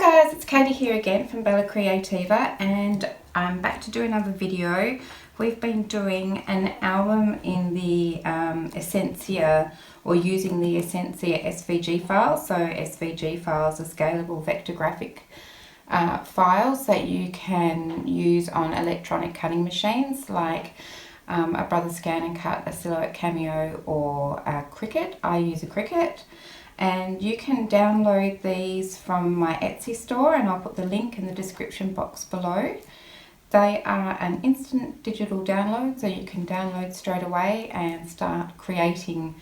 guys, it's Katie here again from Creativa, and I'm back to do another video. We've been doing an album in the Esencia, or using the Esencia SVG files. So SVG files are scalable vector graphic files that you can use on electronic cutting machines like a Brother Scan and Cut, a Silhouette Cameo, or a Cricut. I use a Cricut. And you can download these from my Etsy store, and I'll put the link in the description box below. They are an instant digital download, so you can download straight away and start creating.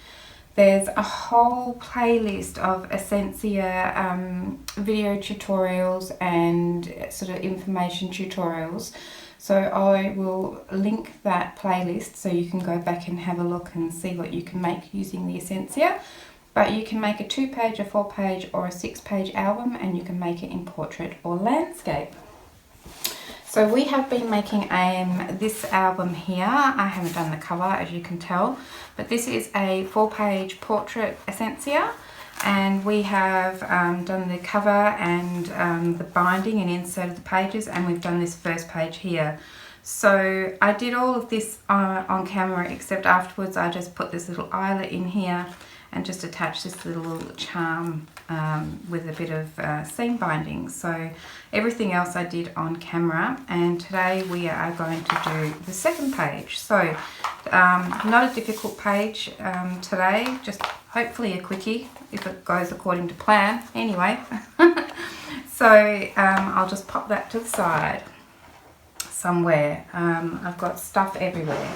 There's a whole playlist of Esencia video tutorials and sort of information tutorials. So I will link that playlist so you can go back and have a look and see what you can make using the Esencia. But you can make a 2-page, a 4-page, or a 6-page album, and you can make it in portrait or landscape. So we have been making this album here. I haven't done the cover, as you can tell, but this is a 4-page portrait Esencia, and we have done the cover and the binding and insert of the pages, and we've done this first page here. So I did all of this on camera, except afterwards I just put this little eyelet in here and just attach this little charm with a bit of seam binding. So everything else I did on camera, and today we are going to do the second page. So not a difficult page today, just hopefully a quickie if it goes according to plan anyway. So I'll just pop that to the side somewhere. I've got stuff everywhere.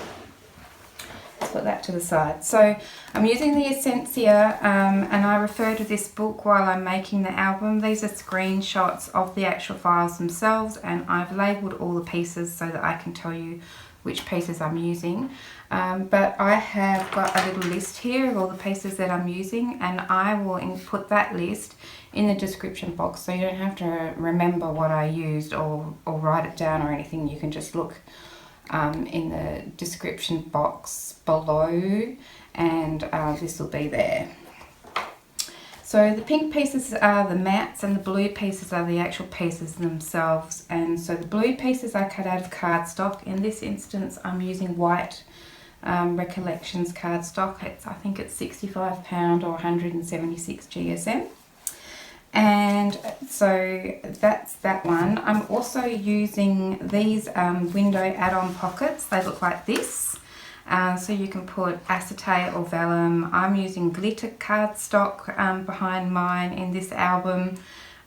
Put that to the side. So I'm using the Esencia and I refer to this book while I'm making the album. These are screenshots of the actual files themselves, and I've labelled all the pieces so that I can tell you which pieces I'm using. But I have got a little list here of all the pieces that I'm using, and I will put that list in the description box, so you don't have to remember what I used or write it down or anything. You can just look in the description box below, and this will be there. So the pink pieces are the mats, and the blue pieces are the actual pieces themselves. And so the blue pieces I cut out of cardstock. In this instance I'm using white Recollections cardstock. I think it's 65 pound or 176 GSM. And so that's that one. I'm also using these window add-on pockets. They look like this. So you can put acetate or vellum. I'm using glitter cardstock behind mine in this album.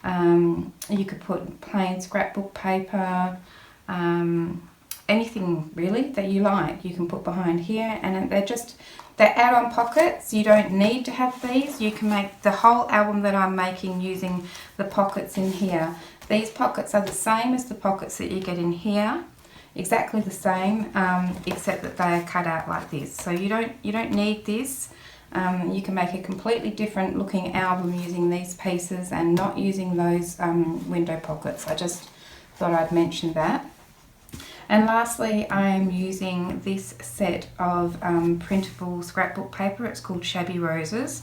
You could put plain scrapbook paper, anything really that you like you can put behind here, and they're add-on pockets. You don't need to have these. You can make the whole album that I'm making using the pockets in here. These pockets are the same as the pockets that you get in here, exactly the same, except that they are cut out like this. So you don't need this. You can make a completely different looking album using these pieces and not using those window pockets. I just thought I'd mention that. And lastly, I'm using this set of printable scrapbook paper. It's called Shabby Roses.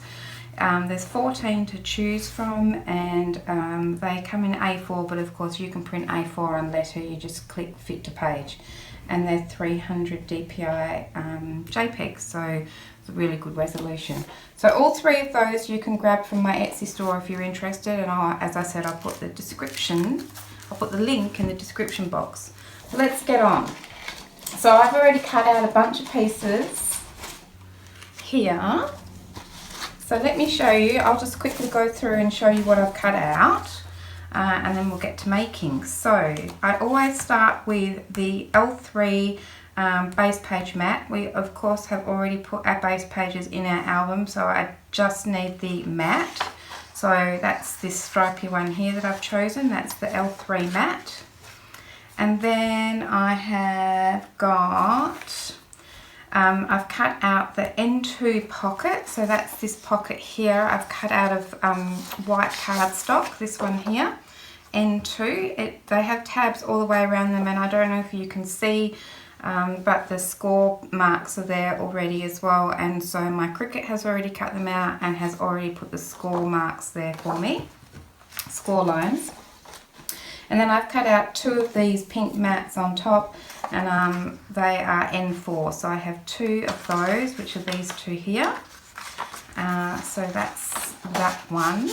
There's 14 to choose from, and they come in A4, but of course you can print A4 on letter. You just click fit to page, and they're 300 DPI JPEGs, so it's a really good resolution. So all three of those you can grab from my Etsy store if you're interested, and as I said, I'll put the link in the description box. Let's get on. So I've already cut out a bunch of pieces here. So let me show you. I'll just quickly go through and show you what I've cut out, and then we'll get to making. So I always start with the L3 base page mat. We of course have already put our base pages in our album, so I just need the mat. So that's this stripy one here that I've chosen. That's the L3 mat. And then I have got, I've cut out the N2 pocket. So that's this pocket here. I've cut out of white cardstock, this one here, N2. They have tabs all the way around them, and I don't know if you can see, but the score marks are there already as well. And so my Cricut has already cut them out and has already put the score marks there for me, score lines. And then I've cut out 2 of these pink mats on top, and they are N4. So I have 2 of those, which are these 2 here. So that's that one.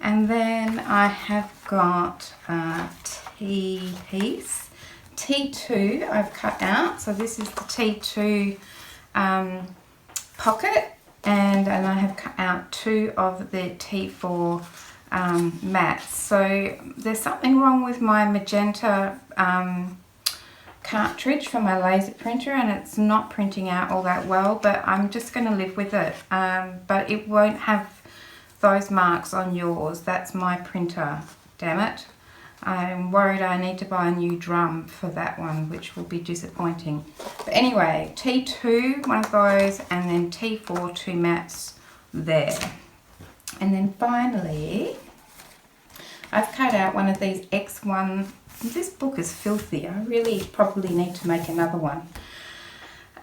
And then I have got a T piece. T2 I've cut out. So this is the T2 pocket. And I have cut out 2 of the T4 mats. So there's something wrong with my magenta cartridge for my laser printer, and it's not printing out all that well, but I'm just going to live with it. But it won't have those marks on yours. That's my printer, damn it. I'm worried I need to buy a new drum for that one, which will be disappointing. But anyway, T2, one of those, and then T4, 2 mats there. And then finally, I've cut out one of these X1. This book is filthy. I really probably need to make another one.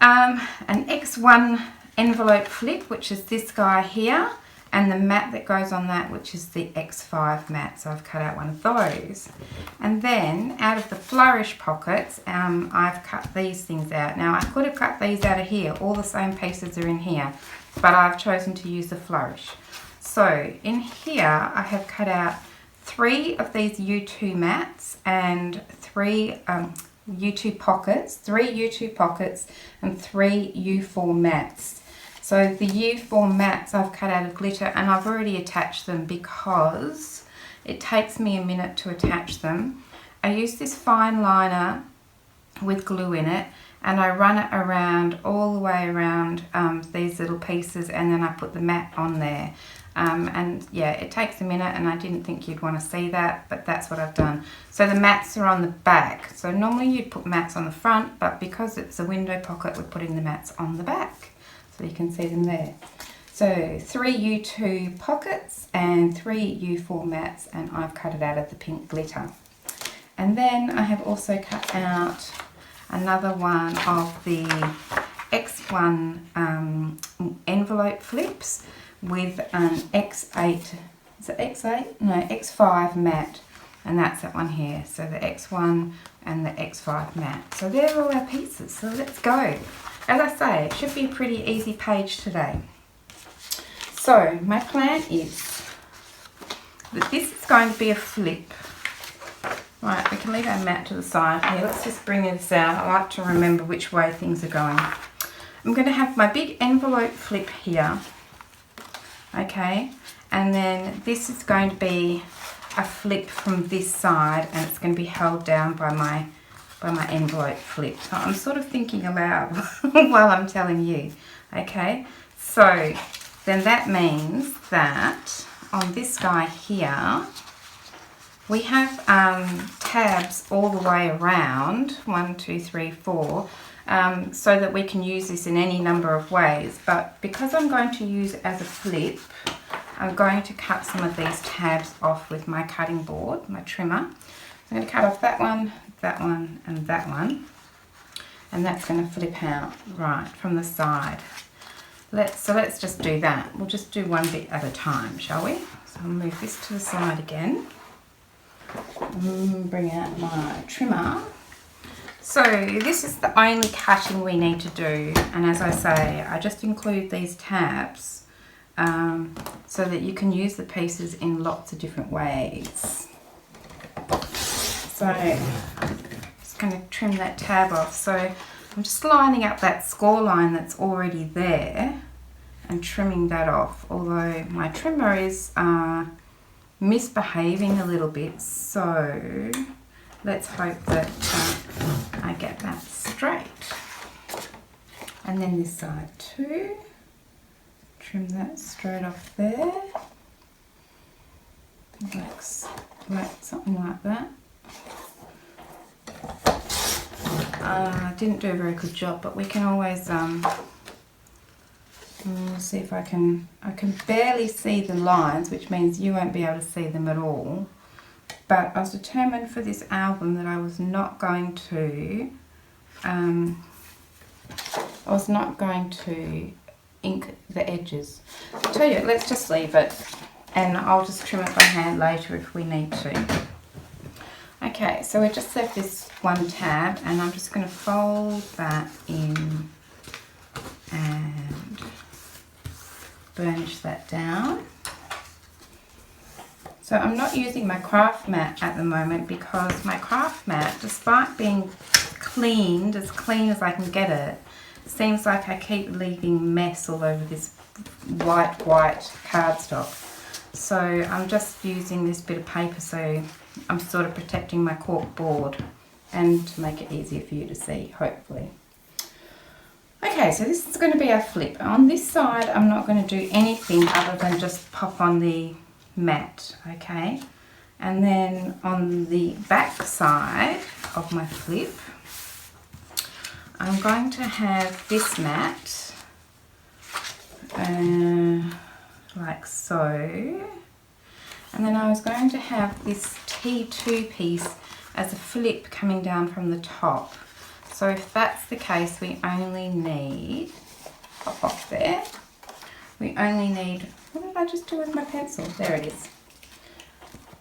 An X1 envelope flip, which is this guy here, and the mat that goes on that, which is the X5 mat. So I've cut out one of those. And then out of the Flourish pockets, I've cut these things out. Now I could have cut these out of here. All the same pieces are in here, but I've chosen to use the Flourish. So in here I have cut out 3 of these U2 mats and 3 U2 pockets, 3 U2 pockets and 3 U4 mats. So the U4 mats I've cut out of glitter, and I've already attached them because it takes me a minute to attach them. I use this fine liner with glue in it, and I run it around all the way around these little pieces, and then I put the mat on there. And yeah, it takes a minute, and I didn't think you'd want to see that, but that's what I've done. So the mats are on the back. So normally you'd put mats on the front, but because it's a window pocket, we're putting the mats on the back. So you can see them there. So 3 U2 pockets and 3 U4 mats, and I've cut it out of the pink glitter. And then I have also cut out another one of the X1 envelope flips with an X8, is it X8? No, X5 mat, and that's that one here. So the X1 and the X5 mat. So they're all our pieces, so let's go. As I say, it should be a pretty easy page today. So my plan is that this is going to be a flip. Right, we can leave our mat to the side here. Let's just bring this out. I like to remember which way things are going. I'm going to have my big envelope flip here. Okay, and then this is going to be a flip from this side, and it's going to be held down by my envelope flip. So I'm sort of thinking aloud while I'm telling you. Okay, so then that means that on this guy here we have tabs all the way around, 1, 2, 3, 4, so that we can use this in any number of ways. But because I'm going to use it as a flip, I'm going to cut some of these tabs off with my cutting board, my trimmer. I'm going to cut off that one, and that one, and that's going to flip out right from the side. So let's just do that. We'll just do one bit at a time, shall we? So I'll move this to the side again. Bring out my trimmer. So this is the only cutting we need to do, and as I say, I just include these tabs so that you can use the pieces in lots of different ways. So I'm just going to trim that tab off. So I'm just lining up that score line that's already there and trimming that off, although my trimmer is misbehaving a little bit, so let's hope that I get that straight. And then this side too, trim that straight off there, like something like that. I didn't do a very good job, but we can always see if I can barely see the lines, which means you won't be able to see them at all. But I was determined for this album that I was not going to ink the edges. I tell you, let's just leave it, and I'll just trim it by hand later if we need to. Okay, so we just left this one tab and I'm just going to fold that in and burnish that down. So I'm not using my craft mat at the moment because my craft mat, despite being cleaned, as clean as I can get it, seems like I keep leaving mess all over this white cardstock. So I'm just using this bit of paper, so I'm sort of protecting my cork board and to make it easier for you to see, hopefully. Okay, so this is going to be our flip. On this side I'm not going to do anything other than just pop on the mat, okay? And then on the back side of my flip I'm going to have this mat like so, and then I was going to have this T2 piece as a flip coming down from the top. So if that's the case, we only need, pop off there, we only need, what did I just do with my pencil? There it is.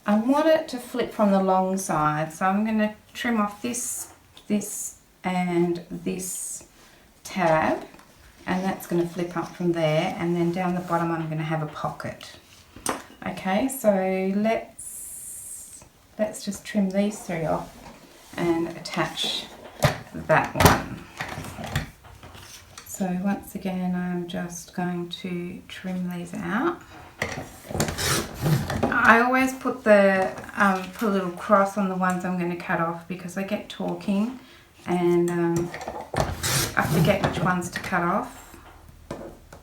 I want it to flip from the long side, so I'm going to trim off this and this tab, and that's going to flip up from there, and then down the bottom I'm going to have a pocket. Okay, so let's just trim these three off and attach that one. So once again I'm just going to trim these out. I always put a little cross on the ones I'm going to cut off because I get talking and I forget which ones to cut off,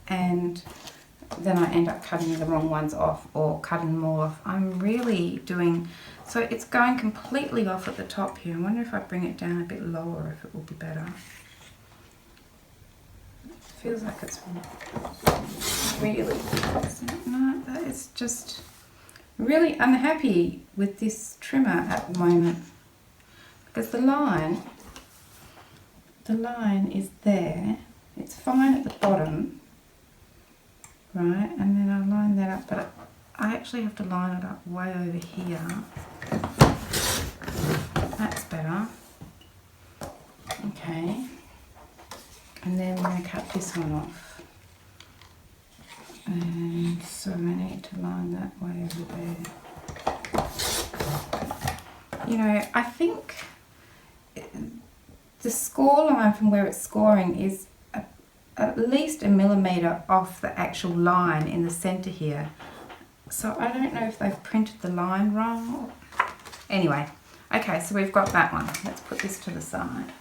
and then I end up cutting the wrong ones off or cutting more off. I'm really doing, so it's going completely off at the top here. I wonder if I bring it down a bit lower if it will be better. It feels like it's really, no, that is just really unhappy with this trimmer at the moment because the line is there. It's fine at the bottom, right, and then I line that up, but I actually have to line it up way over here. That's better. Okay, and then we're going to cut this one off, and so I need to line that way over there. You know, I think the score line from where it's scoring is at least a millimetre off the actual line in the centre here. So I don't know if they've printed the line wrong. Anyway, okay, so we've got that one. Let's put this to the side.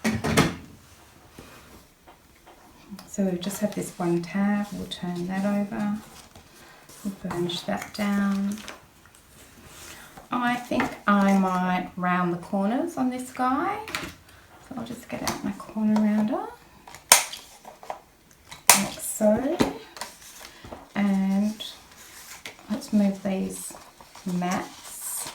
So we just have this one tab. We'll turn that over. We'll burnish that down. I think I might round the corners on this guy. So I'll just get out my corner rounder, like so, and let's move these mats,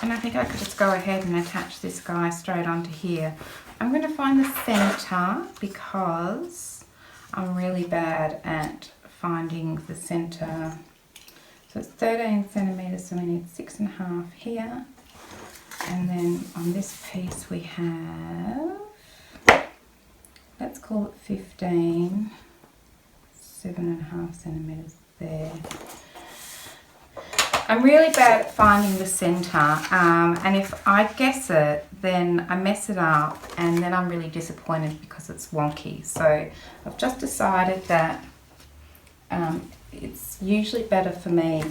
and I think I could just go ahead and attach this guy straight onto here. I'm going to find the centre because I'm really bad at finding the centre. So it's 13 centimetres, so we need 6.5 here. And then on this piece we have, let's call it 15, 7.5 centimetres there. I'm really bad at finding the centre, and if I guess it, then I mess it up, and then I'm really disappointed because it's wonky. So I've just decided that it's usually better for me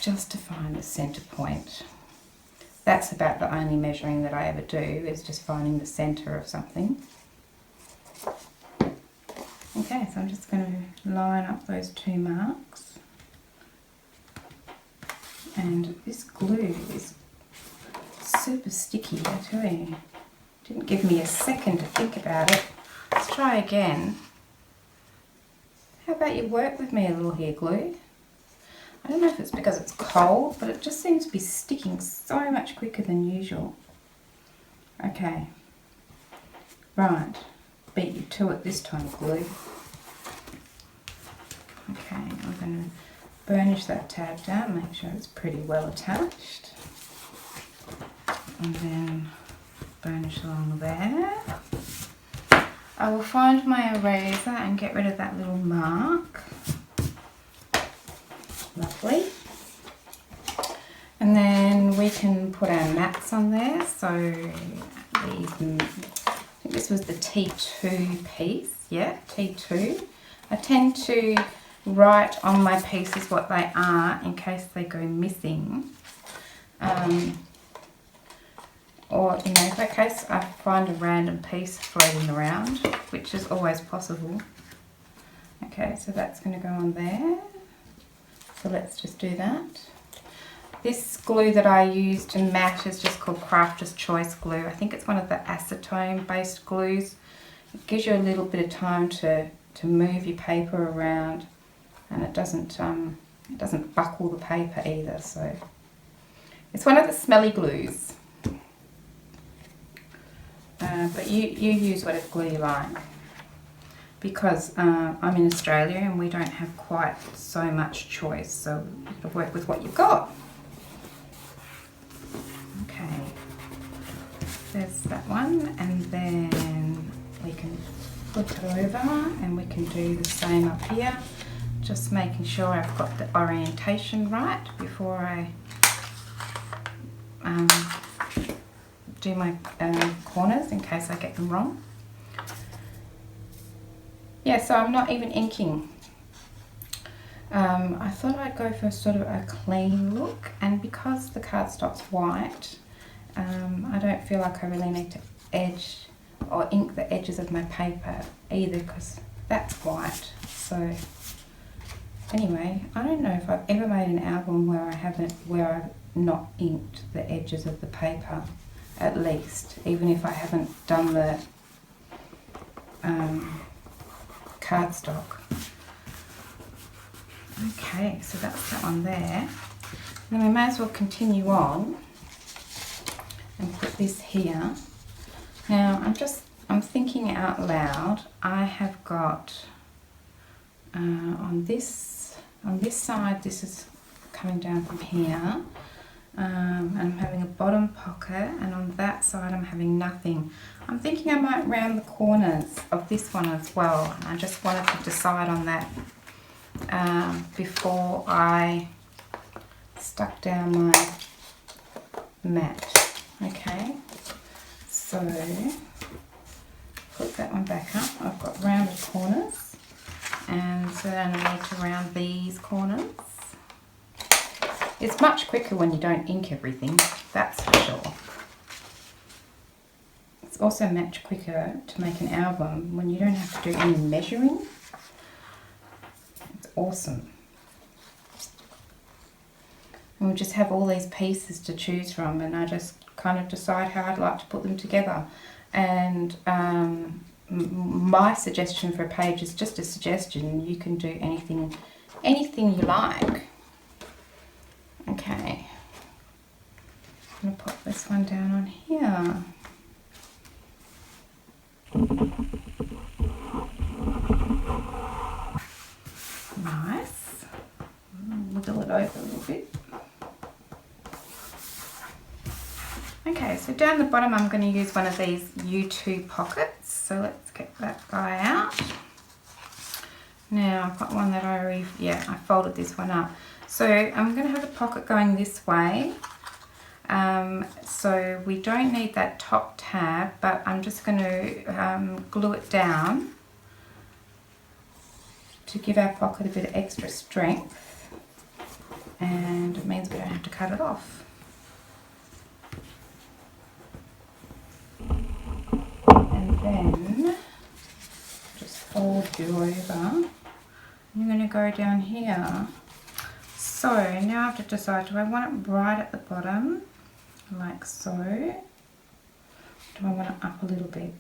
just to find the centre point. That's about the only measuring that I ever do, is just finding the centre of something. Okay, so I'm just going to line up those two marks. And this glue is super sticky, I tell you. Didn't give me a second to think about it. Let's try again. How about you work with me a little here, glue? I don't know if it's because it's cold, but it just seems to be sticking so much quicker than usual. Okay. Right. Beat you to it this time, glue. Okay, I'm going to burnish that tab down, make sure it's pretty well attached. and then burnish along there. I will find my eraser and get rid of that little mark. Lovely. And then we can put our mats on there. So these, I think this was the T2 piece. Yeah, T2. I tend to write on my pieces what they are in case they go missing. Or in that case, I find a random piece floating around, which is always possible. Okay, so that's going to go on there. So let's just do that. This glue that I use to mat is just called Crafter's Choice glue. I think it's one of the acetone based glues. It gives you a little bit of time to move your paper around, and it doesn't buckle the paper either. So it's one of the smelly glues. But you use whatever glue you like, because I'm in Australia and we don't have quite so much choice, so you have to work with what you've got. Okay, there's that one, and then we can flip it over and we can do the same up here, just making sure I've got the orientation right before I do my corners in case I get them wrong. Yeah, so I'm not even inking. I thought I'd go for sort of a clean look, and because the cardstock's white, I don't feel like I really need to edge or ink the edges of my paper either, because that's white. So anyway, I don't know if I've ever made an album where I've not inked the edges of the paper. At least, even if I haven't done the cardstock. Okay, so that's that one there. Then we may as well continue on and put this here. Now I'm thinking out loud. I have got on this side, this is coming down from here. And I'm having a bottom pocket, and on that side I'm having nothing. I'm thinking I might round the corners of this one as well. I just wanted to decide on that before I stuck down my mat. Okay, so put that one back up. I've got rounded corners, and so then I need to round these corners. It's much quicker when you don't ink everything, that's for sure. It's also much quicker to make an album when you don't have to do any measuring. It's awesome. And we just have all these pieces to choose from, and I just kind of decide how I'd like to put them together. And my suggestion for a page is just a suggestion. You can do anything you like. Okay, I'm going to pop this one down on here. Nice. Wiggle it over a little bit. Okay, so down the bottom I'm going to use one of these U2 pockets. So let's get that guy out. Now I've got one that I folded this one up. So I'm going to have the pocket going this way, so we don't need that top tab, but I'm just going to glue it down to give our pocket a bit of extra strength, and it means we don't have to cut it off. And then just fold you over. I'm going to go down here. So now I have to decide, do I want it right at the bottom, like so? Do I want it up a little bit?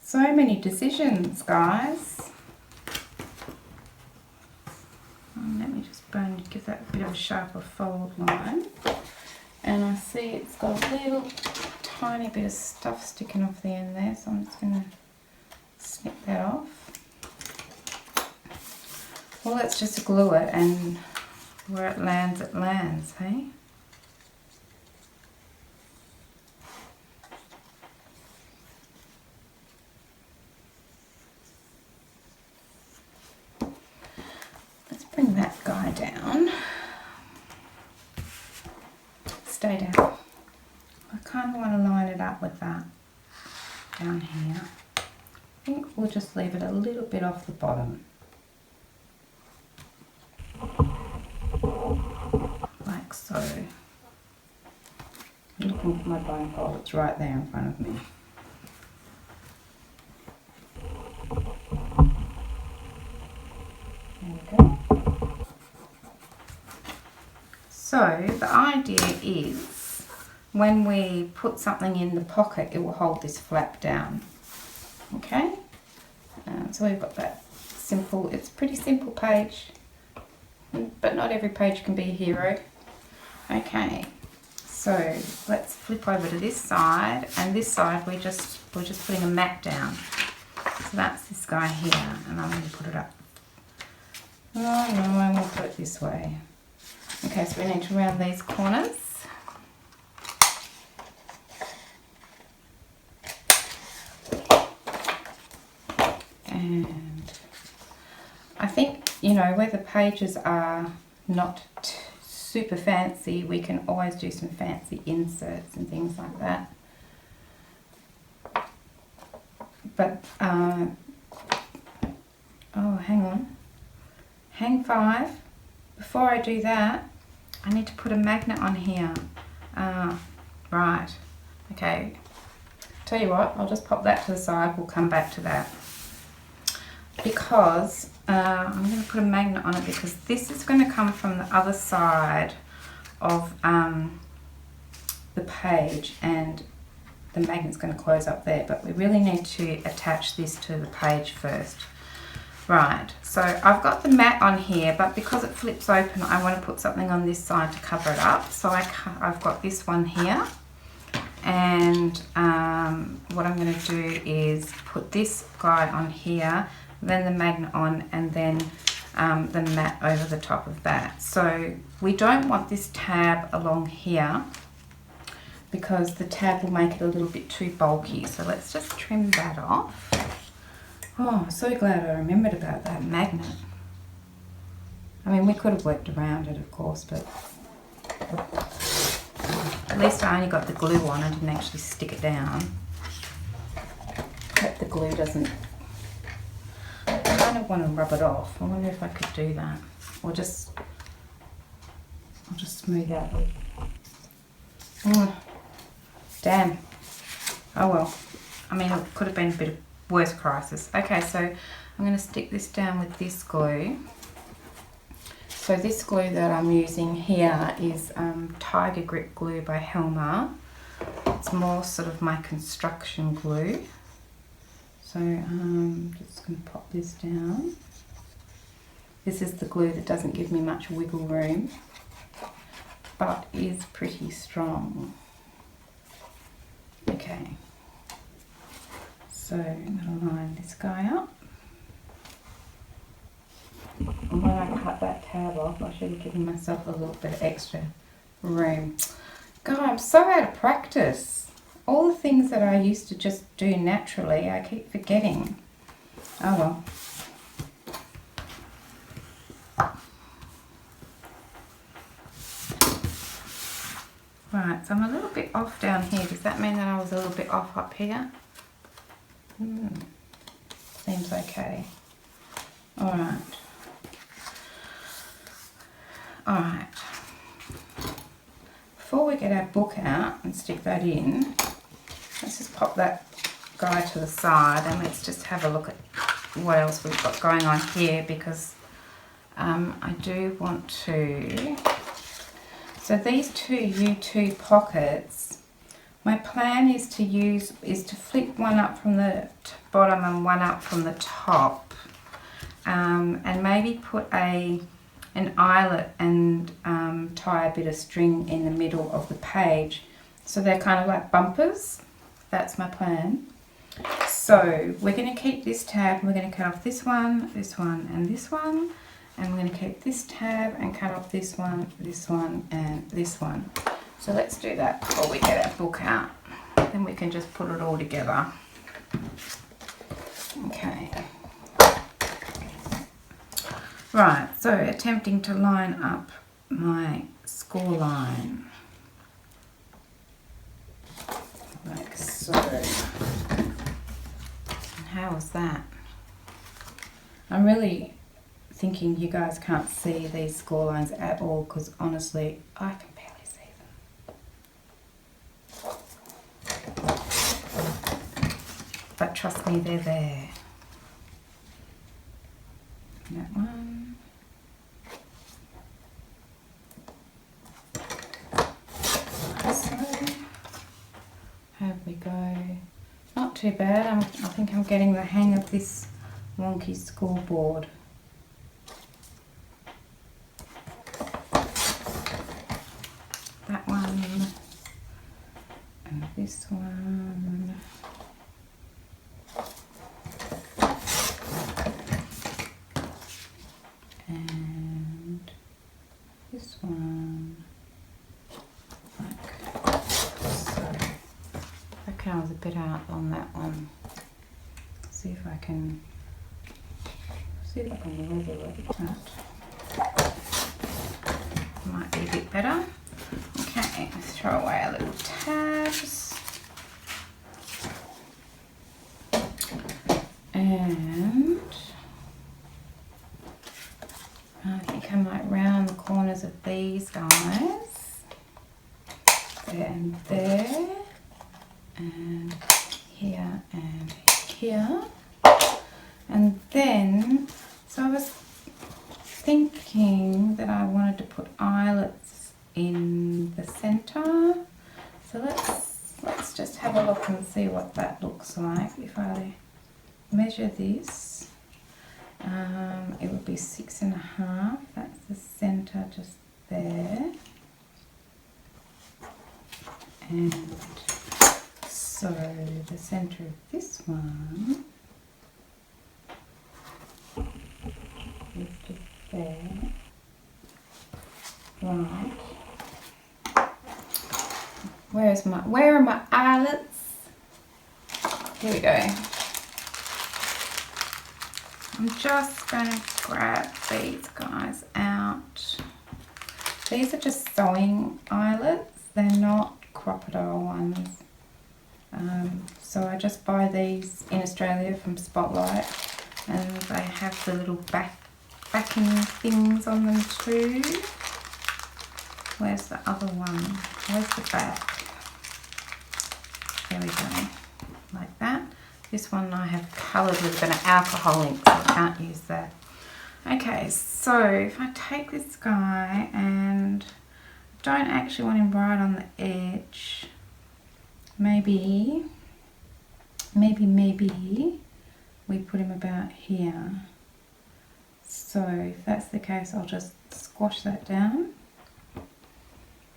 So many decisions, guys. Let me just give that a bit of a sharper fold line. And I see it's got a little tiny bit of stuff sticking off the end there, so I'm just going to snip that off. Well, let's just glue it and Where it lands, hey? Let's bring that guy down. Stay down. I kind of want to line it up with that down here. I think we'll just leave it a little bit off the bottom. Like so. I'm looking for my bone fold, it's right there in front of me. There we go. So the idea is when we put something in the pocket, it will hold this flap down. Okay? So we've got that simple, it's a pretty simple page, but not every page can be a hero. Okay, so let's flip over to this side, and this side we're just putting a mat down. So that's this guy here, and I'm going to put it up. Oh no, I'm going to put it this way. Okay, so we need to round these corners. And I think, you know, where the pages are not super fancy, we can always do some fancy inserts and things like that. But, oh, hang on. Hang 5. Before I do that, I need to put a magnet on here. Right. Okay. Tell you what, I'll just pop that to the side. We'll come back to that. Because I'm going to put a magnet on it because this is going to come from the other side of the page, and the magnet's going to close up there, but we really need to attach this to the page first. Right, so I've got the mat on here, but because it flips open, I want to put something on this side to cover it up. So I've got this one here, and what I'm going to do is put this guy on here, then the magnet on, and then the mat over the top of that. So we don't want this tab along here because the tab will make it a little bit too bulky. So let's just trim that off. Oh, I'm so glad I remembered about that magnet. I mean, we could have worked around it, of course, but at least I only got the glue on. I didn't actually stick it down. Hope the glue doesn't... I kind of want to rub it off. I wonder if I could do that. Or just... I'll just smooth out. Oh, damn. Oh well. I mean, it could have been a bit of worse crisis. Okay, so I'm going to stick this down with this glue. So this glue that I'm using here is Tiger Grip glue by Helmer. It's more sort of my construction glue. So I'm just going to pop this down. This is the glue that doesn't give me much wiggle room, but is pretty strong. Okay. So I'm going to line this guy up. And when I cut that tab off, I should have given myself a little bit of extra room. God, I'm so out of practice. All the things that I used to just do naturally, I keep forgetting. Oh well. Right, so I'm a little bit off down here. Does that mean that I was a little bit off up here? Seems okay. Alright. Alright. Before we get our book out and stick that in, let's just pop that guy to the side and let's just have a look at what else we've got going on here, because I do want to... So these two U2 pockets, my plan is to flip one up from the bottom and one up from the top, and maybe put an eyelet and tie a bit of string in the middle of the page, so they're kind of like bumpers. That's my plan. So we're going to keep this tab, we're going to cut off this one, and this one, And we're going to keep this tab and cut off this one, and this one. So let's do that before we get our book out. Then we can just put it all together. Okay. Right, so attempting to line up my score line. Like so. And how was that? I'm really thinking you guys can't see these score lines at all, because honestly, I can barely see them. But trust me, they're there. That one. So, here we go. Not too bad. I think I'm getting the hang of this wonky scoreboard. That one. And this one. And this one, like so. Okay, I was a bit out on that one. See if I can level it out. Might be a bit better. Okay, let's throw away our little tabs. And I think I might round the corners of these guys. There and there. And here and here. And then, so I was thinking that I wanted to put eyelets in the center. So let's just have a look and see what that looks like. If I measure this, it would be 6.5. That's the center just there. And so the center of this one is just there. Right. Where are my eyelets? Here we go. I'm just going to grab these guys out. These are just sewing eyelets. They're not crocodile ones. So I just buy these in Australia from Spotlight, and they have the little backing things on them too. Where's the other one? Where's the back? There we go. Like that. This one I have coloured with a bit of alcohol ink, so I can't use that. Okay, so if I take this guy and I don't actually want him right on the edge, maybe we put him about here. So if that's the case, I'll just squash that down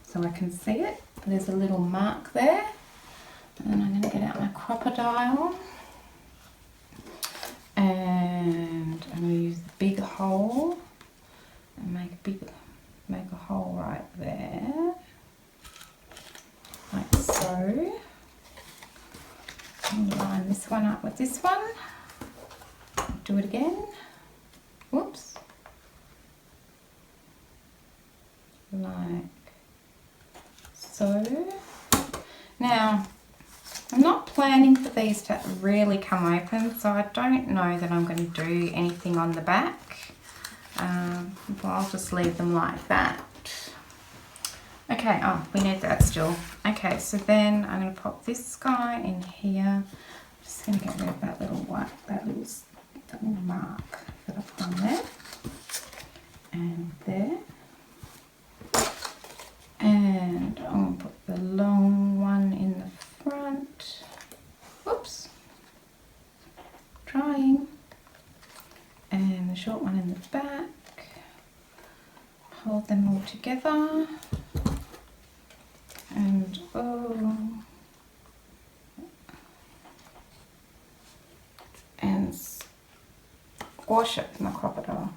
so I can see it. There's a little mark there. And then I'm going to get out my crocodile. And I'm going to use the big hole and make a hole right there, like so. And line this one up with this one. Do it again. Whoops. Like so. Now, I'm not planning for these to really come open, so I don't know that I'm going to do anything on the back. But I'll just leave them like that. Okay, oh, we need that still. Okay, so then I'm going to pop this guy in here. I'm just going to get rid of that little white, that little mark that I put on there. And there. And I'm going to put the long one in the front. Whoops. Trying. And the short one in the back. Hold them all together. And and squash it with my crocodile.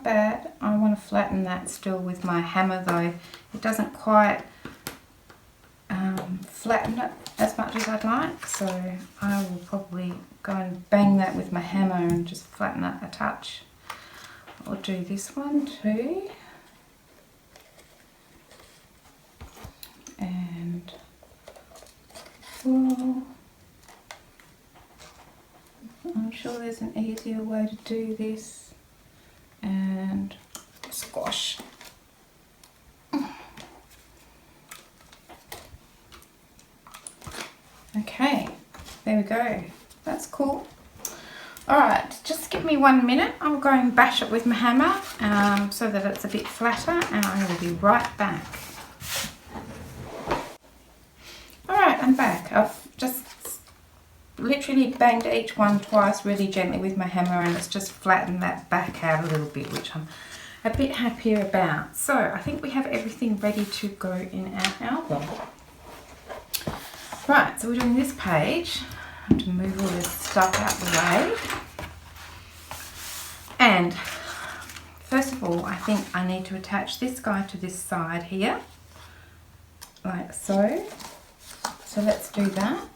bad. I want to flatten that still with my hammer though. It doesn't quite flatten it as much as I'd like, so I will probably go and bang that with my hammer and just flatten it a touch. I'll do this one too. And well, I'm sure there's an easier way to do this. And squash. Okay, there we go. That's cool. Alright, just give me 1 minute. I'll go and bash it with my hammer so that it's a bit flatter, and I will be right back. Alright, I'm back. I've just literally banged each one twice really gently with my hammer, and it's just flattened that back out a little bit, which I'm a bit happier about. So I think we have everything ready to go in our album. Right, so we're doing this page. I have to move all this stuff out the way. And first of all, I think I need to attach this guy to this side here, like so. So let's do that.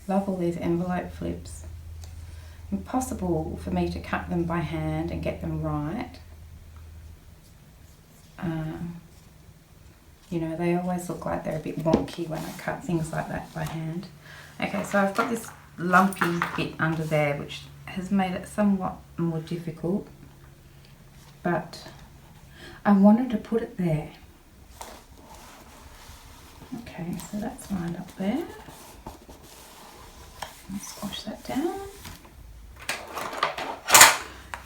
Love all these envelope flips. Impossible for me to cut them by hand and get them right. You know, they always look like they're a bit wonky when I cut things like that by hand. Okay, so I've got this lumpy bit under there which has made it somewhat more difficult, but I wanted to put it there. Okay, so that's lined up there. I'll squash that down.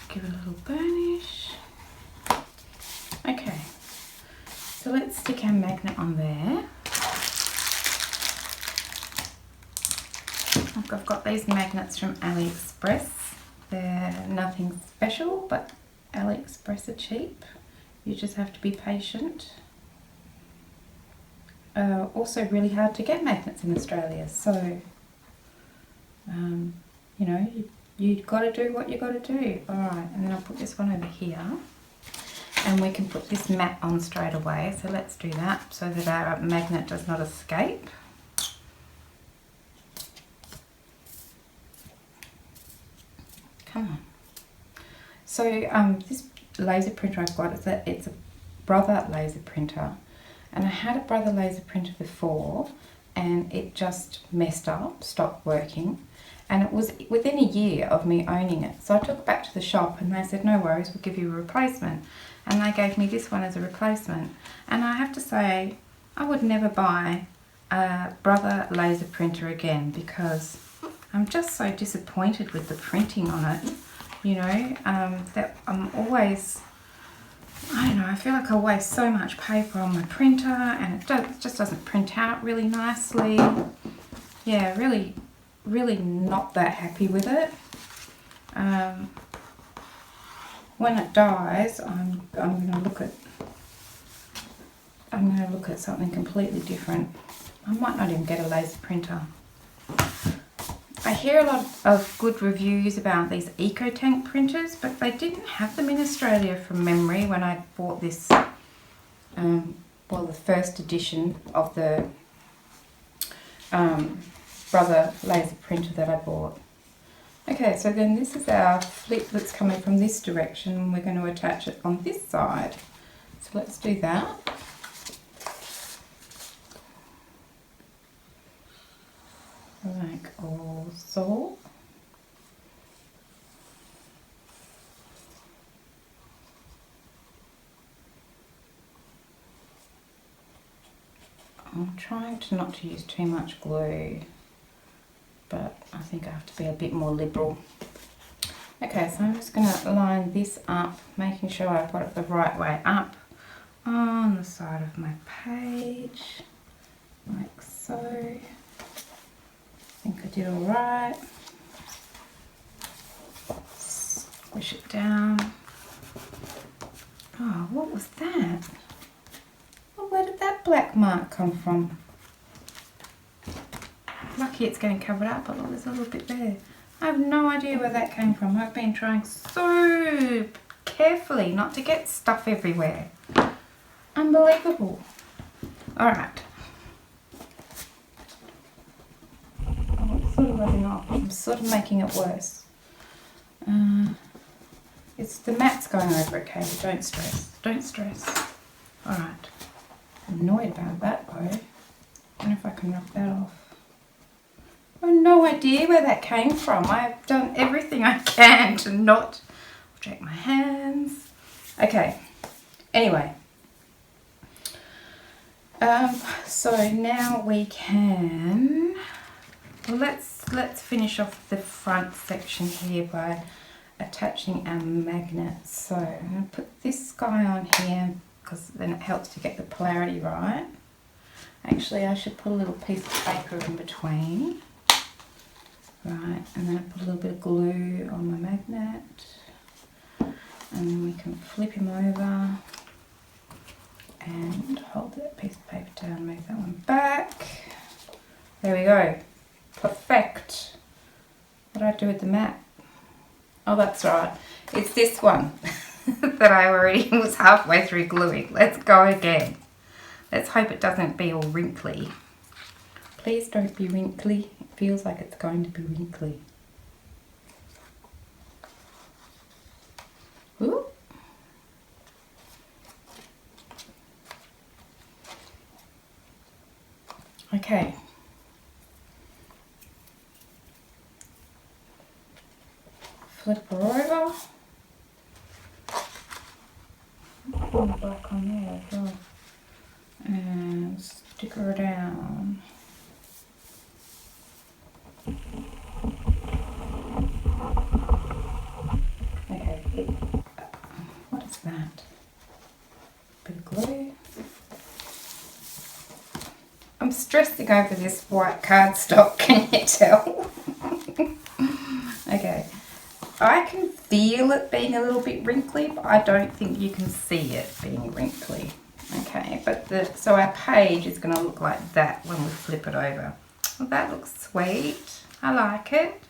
Give it a little burnish. Okay, so let's stick our magnet on there. I've got these magnets from AliExpress. They're nothing special, but AliExpress are cheap. You just have to be patient. Also really hard to get magnets in Australia, so you know, you've got to do what you got to do. Alright, and then I'll put this one over here, and we can put this mat on straight away. So let's do that so that our magnet does not escape. Come on. So this laser printer I've got, it's a Brother laser printer, and I had a Brother laser printer before and it just messed up, stopped working, and it was within a year of me owning it. So I took it back to the shop and they said, no worries, we'll give you a replacement, and they gave me this one as a replacement. And I have to say, I would never buy a Brother laser printer again because I'm just so disappointed with the printing on it. You know, that I'm always, I don't know, I feel like I waste so much paper on my printer, and it just doesn't print out really nicely. Yeah, really not that happy with it. When it dies, I'm going to look at something completely different. I might not even get a laser printer. I hear a lot of good reviews about these EcoTank printers, but they didn't have them in Australia from memory when I bought this, well, the first edition of the Brother laser printer that I bought. Okay, so then this is our flip that's coming from this direction, and we're going to attach it on this side. So let's do that. Like so. I'm trying to not to use too much glue, but I think I have to be a bit more liberal. Okay, so I'm just going to line this up, making sure I've got it the right way up on the side of my page, like so. I think I did all right. Squish it down. Oh, what was that? Well, where did that black mark come from? Lucky it's getting covered up, but look, there's a little bit there. I have no idea where that came from. I've been trying so carefully not to get stuff everywhere. Unbelievable. Alright. Oh, it's sort of rubbing off. I'm sort of making it worse. It's the mat's going over it, Katie. Don't stress. Don't stress. Alright. I'm annoyed about that though. I don't know if I can knock that off. I have no idea where that came from. I've done everything I can to not drag my hands. Okay. Anyway. So now we can, well, let's finish off the front section here by attaching our magnets. So I'm going to put this guy on here because then it helps to get the polarity right. Actually, I should put a little piece of paper in between. Right, and then I put a little bit of glue on my magnet. And then we can flip him over and hold that piece of paper down, move that one back. There we go. Perfect. What did I do with the mat? Oh, that's right. It's this one that I already was halfway through gluing. Let's go again. Let's hope it doesn't be all wrinkly. Please don't be wrinkly. It feels like it's going to be wrinkly. Ooh. Okay. Flip her over. Put it back on there as well. And stick her down. Okay. What is that? Bit of glue. I'm stressing over this white cardstock, can you tell? Okay. I can feel it being a little bit wrinkly, but I don't think you can see it being wrinkly. Okay, but so our page is going to look like that when we flip it over. Well, that looks sweet. I like it.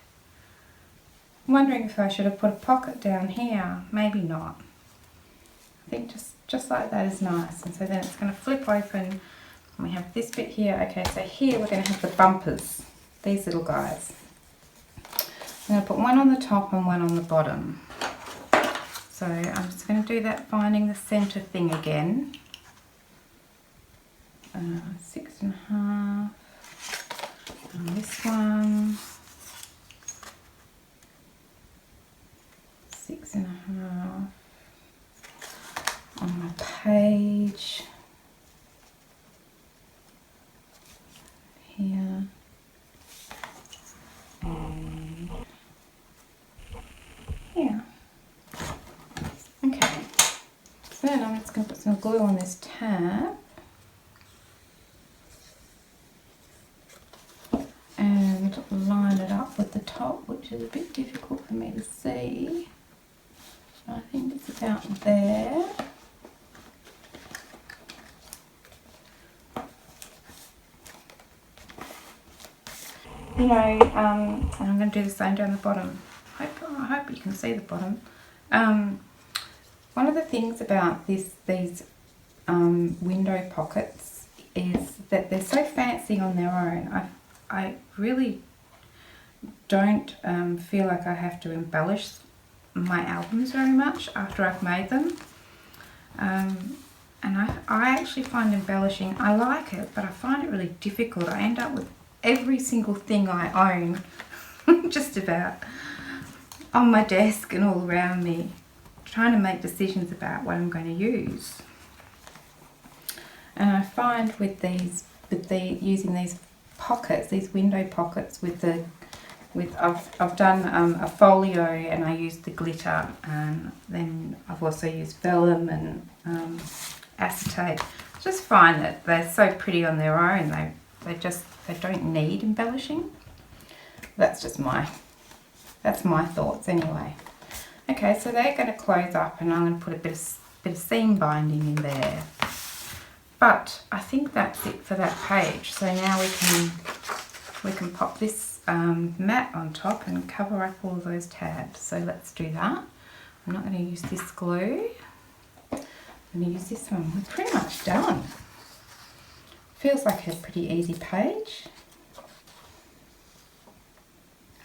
I'm wondering if I should have put a pocket down here. Maybe not. I think just like that is nice. And so then it's going to flip open. And we have this bit here. Okay, so here we're going to have the bumpers. These little guys. I'm going to put one on the top and one on the bottom. So I'm just going to do that finding the centre thing again. 6.5 on this one. 6.5 on my page. Here. And here. Okay. So then I'm just going to put some glue on this tab. And line it up with the top, which is a bit difficult for me to see. I think it's about there. You know, and I'm going to do the same down the bottom. I hope you can see the bottom. One of the things about these window pockets is that they're so fancy on their own. I really don't feel like I have to embellish my albums very much after I've made them. And I actually find embellishing, I like it, but I find it really difficult. I end up with every single thing I own, just about, on my desk and all around me, trying to make decisions about what I'm going to use. And I find with using these pockets, these window pockets I've done a folio and I used the glitter, and then I've also used vellum and acetate. I just find that they're so pretty on their own. They don't need embellishing. That's just my thoughts anyway. Okay, so they're going to close up, and I'm going to put a bit of seam binding in there. But I think that's it for that page. So now we can pop this mat on top and cover up all those tabs. So let's do that. I'm not going to use this glue. I'm going to use this one. We're pretty much done. Feels like a pretty easy page. I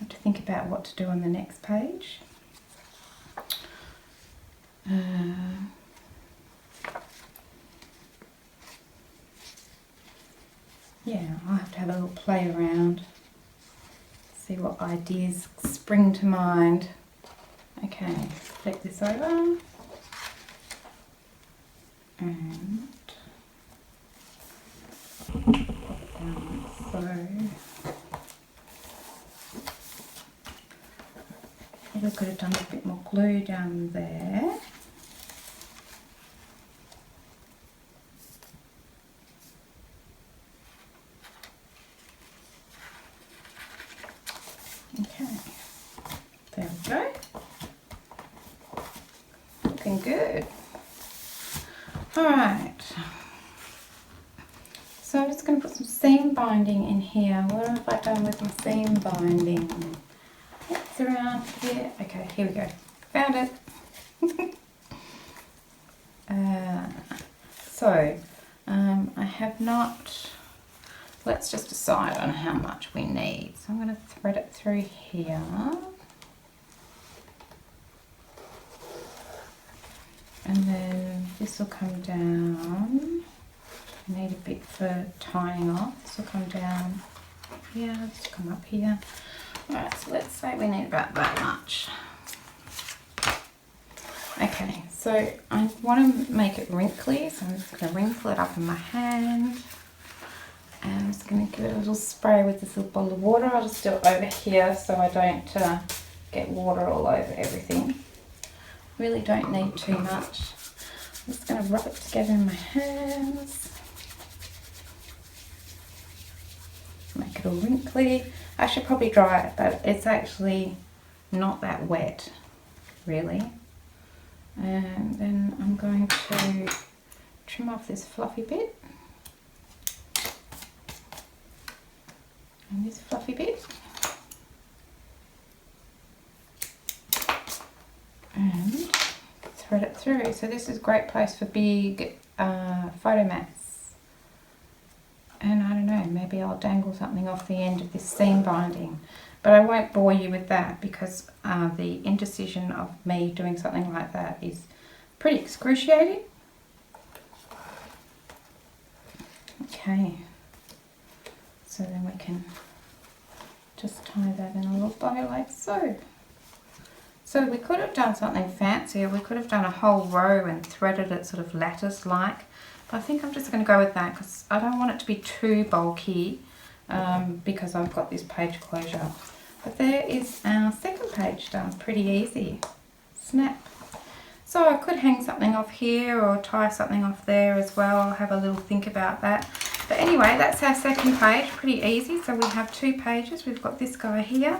have to think about what to do on the next page. Yeah, I'll have to have a little play around, see what ideas spring to mind. Okay, flip this over and pop it down. So we could have done a bit more glue down there. Okay, there we go. Looking good. Alright, so I'm just going to put some seam binding in here. What have I done with my seam binding? It's around here. Okay, here we go. Found it. I have not, let's just decide on how much we need. So I'm going to thread it through here. And then this will come down. I need a bit for tying off. This will come down here, this will come up here. Alright, so let's say we need about that much. Okay, so I want to make it wrinkly, so I'm just going to wrinkle it up in my hand. And I'm just going to give it a little spray with this little bottle of water. I'll just do it over here so I don't get water all over everything. Really don't need too much. I'm just going to rub it together in my hands. Make it all wrinkly. I should probably dry it, but it's actually not that wet, really. And then I'm going to trim off this fluffy bit. And this fluffy bit. And thread it through. So this is a great place for big photo mats. And I don't know, maybe I'll dangle something off the end of this seam binding. But I won't bore you with that because the indecision of me doing something like that is pretty excruciating. Okay, so then we can just tie that in a little bow like so. So we could have done something fancier. We could have done a whole row and threaded it sort of lattice-like. But I think I'm just going to go with that because I don't want it to be too bulky because I've got this page closure. But there is our second page done. Pretty easy. Snap. So I could hang something off here or tie something off there as well. I'll have a little think about that. But anyway, that's our second page. Pretty easy. So we have 2 pages. We've got this guy here,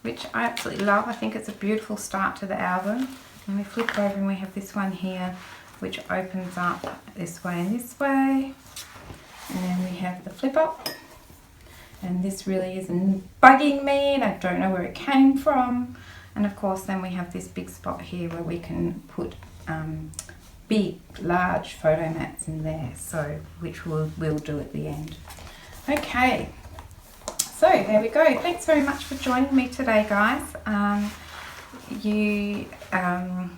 which I absolutely love. I think it's a beautiful start to the album. And we flip over and we have this one here, which opens up this way and this way. And then we have the flip up. And this really isn't bugging me and I don't know where it came from. And of course then we have this big spot here where we can put big, large photo mats in there, so which we'll do at the end. Okay, so there we go. Thanks very much for joining me today, guys. You are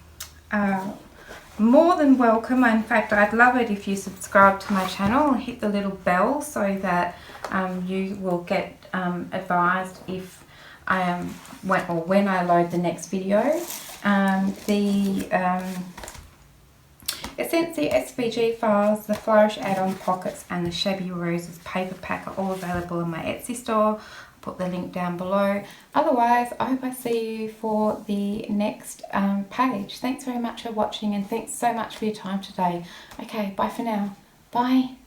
more than welcome. In fact, I'd love it if you subscribe to my channel and hit the little bell so that you will get advised if when I load the next video. The Esencia SVG Files, the Flourish add-on pockets and the Shabby Roses paper pack are all available in my Etsy store. I'll put the link down below. Otherwise, I hope I see you for the next page. Thanks very much for watching and thanks so much for your time today. Okay, bye for now. Bye.